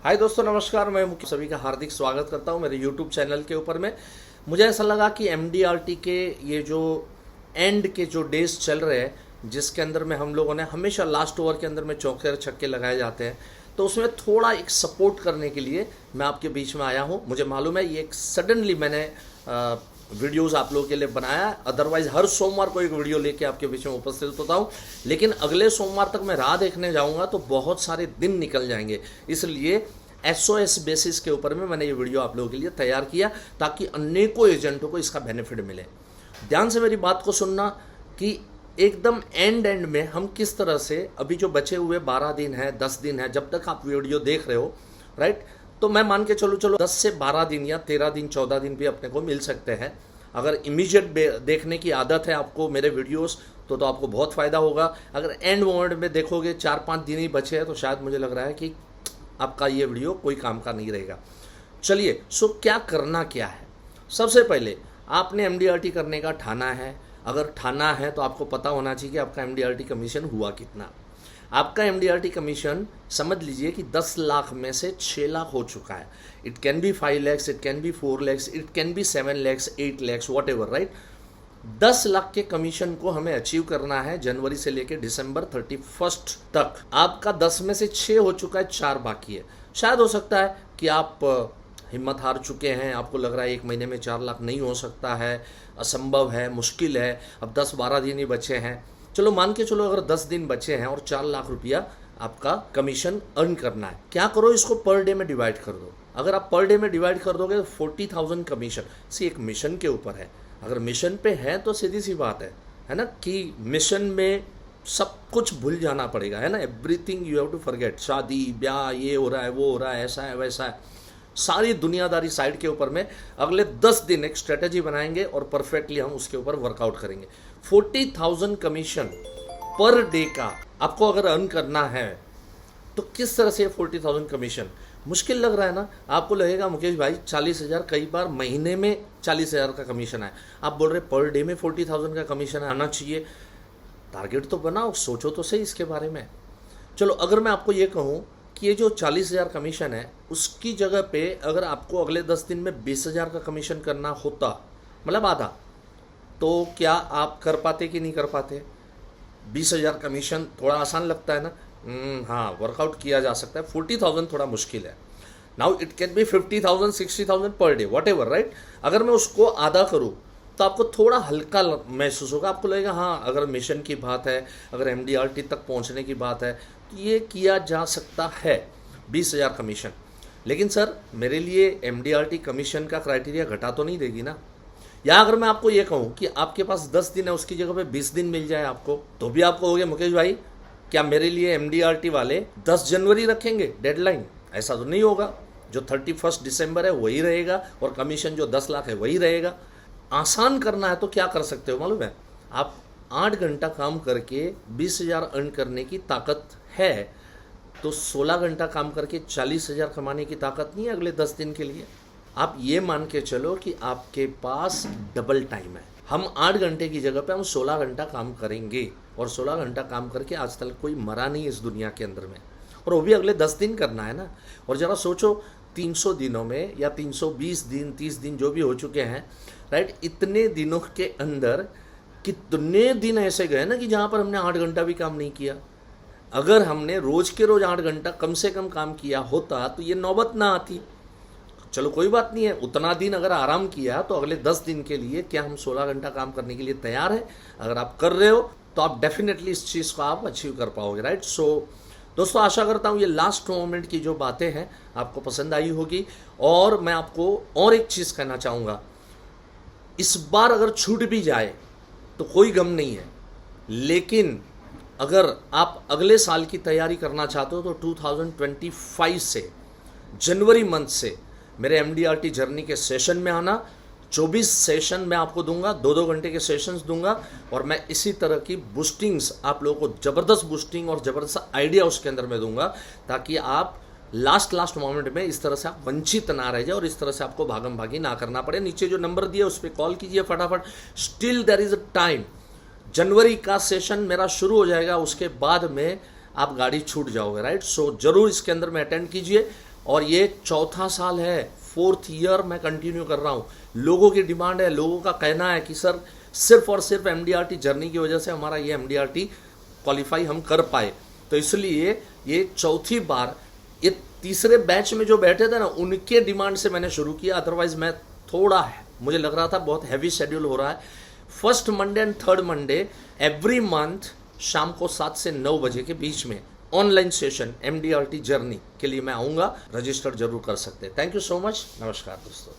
हाय दोस्तों, नमस्कार। मैं मुख्य सभी का हार्दिक स्वागत करता हूं मेरे यूट्यूब चैनल के ऊपर में। मुझे ऐसा लगा कि एमडीआरटी के ये जो एंड के जो डेज चल रहे हैं, जिसके अंदर में हम लोगों ने हमेशा लास्ट ओवर के अंदर में चौके और छक्के लगाए जाते हैं, तो उसमें थोड़ा एक सपोर्ट करने के लिए मैं आपके बीच में आया हूं। मुझे मालूम है ये एक सडनली मैंने वीडियोस आप लोगों के लिए बनाया, अदरवाइज हर सोमवार को एक वीडियो लेके आपके बीच में उपस्थित होता हूं, लेकिन अगले सोमवार तक मैं राह देखने जाऊंगा तो बहुत सारे दिन निकल जाएंगे। इसलिए एसओएस बेसिस के ऊपर में मैंने ये वीडियो आप लोगों के लिए तैयार किया ताकि अनेकों एजेंटों को इसका बेनिफिट मिले। ध्यान से मेरी बात को सुनना कि एकदम एंड में हम किस तरह से अभी जो बचे हुए 12 दिन है, 10 दिन है, जब तक आप वीडियो देख रहे हो, राइट, तो मैं मान के चलो 10 से 12 दिन या 13 दिन 14 दिन भी अपने को मिल सकते हैं। अगर इमीडिएट देखने की आदत है आपको मेरे वीडियोस तो आपको बहुत फ़ायदा होगा। अगर एंड मोमेंट में देखोगे 4-5 दिन ही बचे हैं तो शायद मुझे लग रहा है कि आपका ये वीडियो कोई काम का नहीं रहेगा। चलिए, क्या करना क्या है। सबसे पहले आपने एमडीआरटी करने का ठाना है। अगर ठाना है तो आपको पता होना चाहिए कि आपका एमडीआरटी कमीशन हुआ कितना। आपका एमडीआरटी कमीशन समझ लीजिए कि 10 लाख में से 6 लाख हो चुका है। It can be 5 lakhs, it can be 4 lakhs, it can be 7 lakhs, 8 lakhs, what ever, right. 10 lakh के कमीशन को हमें अचीव करना है जनवरी से लेकर दिसंबर 31 तक। आपका 10 में से 6 हो चुका है, 4 बाकी है। शायद हो सकता है कि आप हिम्मत हार चुके हैं, आपको लग रहा है 1 महीने में 4 लाख नहीं हो सकता है, असंभव है, मुश्किल है, अब 10-12 दिन ही बचे हैं। चलो मान के चलो, अगर 10 दिन बचे हैं और 4 लाख रुपया आपका कमीशन अर्न करना है, क्या करो, इसको पर डे में डिवाइड कर दो। अगर आप पर डे में डिवाइड कर दोगे तो 40,000 कमीशन। एक मिशन के ऊपर है। अगर मिशन पे है तो सीधी सी बात है ना, कि मिशन में सब कुछ भूल जाना पड़ेगा, है ना। Everything you have to forget. शादी ब्याह, ये हो रहा है, वो हो रहा है, ऐसा है, वैसा है, सारी दुनियादारी साइड के ऊपर में अगले 10 दिन एक स्ट्रेटेजी बनाएंगे और परफेक्टली हम उसके ऊपर वर्कआउट करेंगे। 40,000 कमीशन पर डे का आपको अगर अर्न करना है तो किस तरह से 40,000 कमीशन मुश्किल लग रहा है ना। आपको लगेगा मुकेश भाई 40,000, कई बार महीने में 40,000 का कमीशन है। आप बोल रहे पर डे में 40,000 का कमीशन आना चाहिए। टारगेट तो बनाओ, सोचो तो सही इसके बारे में। चलो, अगर मैं आपको ये कहूँ कि ये जो 40,000 कमीशन है उसकी जगह पे अगर आपको अगले 10 दिन में 20,000 का कमीशन करना होता, मतलब आधा, तो क्या आप कर पाते कि नहीं कर पाते। 20,000 कमीशन थोड़ा आसान लगता है ना। हाँ, वर्कआउट किया जा सकता है। 40,000 थोड़ा मुश्किल है। Now it can be 50,000, 60,000 per day, what ever, right. अगर मैं उसको आधा करूँ तो आपको थोड़ा हल्का महसूस होगा। आपको लगेगा हाँ, अगर मिशन की बात है, अगर एमडीआरटी तक पहुंचने की बात है तो ये किया जा सकता है 20,000 कमीशन। लेकिन सर, मेरे लिए एमडीआरटी कमीशन का क्राइटेरिया घटा तो नहीं देगी ना। या अगर मैं आपको ये कहूँ कि आपके पास 10 दिन है, उसकी जगह पे 20 दिन मिल जाए आपको, तो भी आप कहोगे मुकेश भाई क्या मेरे लिए एमडीआरटी वाले 10 जनवरी रखेंगे डेडलाइन। ऐसा तो नहीं होगा। जो 31 दिसंबर है वही रहेगा और कमीशन जो 10 लाख है वही रहेगा। आसान करना है तो क्या कर सकते हो मालूम है, आप 8 घंटा काम करके 20,000 अर्न करने की ताकत है, तो 16 घंटा काम करके 40,000 कमाने की ताकत नहीं है अगले 10 दिन के लिए। आप ये मान के चलो कि आपके पास डबल टाइम है। हम 8 घंटे की जगह पे हम 16 घंटा काम करेंगे और 16 घंटा काम करके आज तक कोई मरा नहीं इस दुनिया के अंदर में, और वो भी अगले 10 दिन करना है ना। और ज़रा सोचो 300 दिनों में या 320 दिन, 30 दिन जो भी हो चुके हैं, राइट, इतने दिनों के अंदर कितने दिन ऐसे गए ना कि जहाँ पर हमने 8 घंटा भी काम नहीं किया। अगर हमने रोज के रोज 8 घंटा कम से कम काम किया होता तो ये नौबत ना आती। चलो कोई बात नहीं है, उतना दिन अगर आराम किया तो अगले 10 दिन के लिए क्या हम 16 घंटा काम करने के लिए तैयार है। अगर आप कर रहे हो तो आप डेफिनेटली इस चीज़ को आप अचीव कर पाओगे, राइट। सो दोस्तों, आशा करता हूँ ये लास्ट मोमेंट की जो बातें हैं आपको पसंद आई होगी। और मैं आपको और एक चीज़ कहना चाहूँगा, इस बार अगर छूट भी जाए तो कोई गम नहीं है, लेकिन अगर आप अगले साल की तैयारी करना चाहते हो तो 2025 से जनवरी मंथ से मेरे एमडीआरटी जर्नी के सेशन में आना। 24 सेशन मैं आपको दूंगा, 2-2 घंटे के सेशंस दूंगा, और मैं इसी तरह की बूस्टिंग्स आप लोगों को, ज़बरदस्त बूस्टिंग और ज़बरदस्त आइडिया उसके अंदर में दूंगा, ताकि आप लास्ट मोमेंट में इस तरह से आप वंचित ना रह जाए और इस तरह से आपको भागम भागी ना करना पड़े। नीचे जो नंबर दिया उस पर कॉल कीजिए फटाफट। Still there is a time. जनवरी का सेशन मेरा शुरू हो जाएगा, उसके बाद में आप गाड़ी छूट जाओगे, राइट। सो जरूर इसके अंदर में अटेंड कीजिए। और ये चौथा साल है, 4th ईयर मैं कंटिन्यू कर रहा हूँ। लोगों की डिमांड है, लोगों का कहना है कि सर सिर्फ और सिर्फ MDRT जर्नी की वजह से हमारा ये MDRT क्वालिफाई हम कर पाए। तो इसलिए ये चौथी बार, ये तीसरे बैच में जो बैठे थे ना, उनके डिमांड से मैंने शुरू किया। अदरवाइज मैं थोड़ा, मुझे लग रहा था बहुत हैवी शेड्यूल हो रहा है। First Monday and third Monday every month शाम को 7 से 9 बजे के बीच में ऑनलाइन सेशन MDRT जर्नी के लिए मैं आऊँगा। रजिस्टर जरूर कर सकते हैं। Thank you so much. नमस्कार दोस्तों।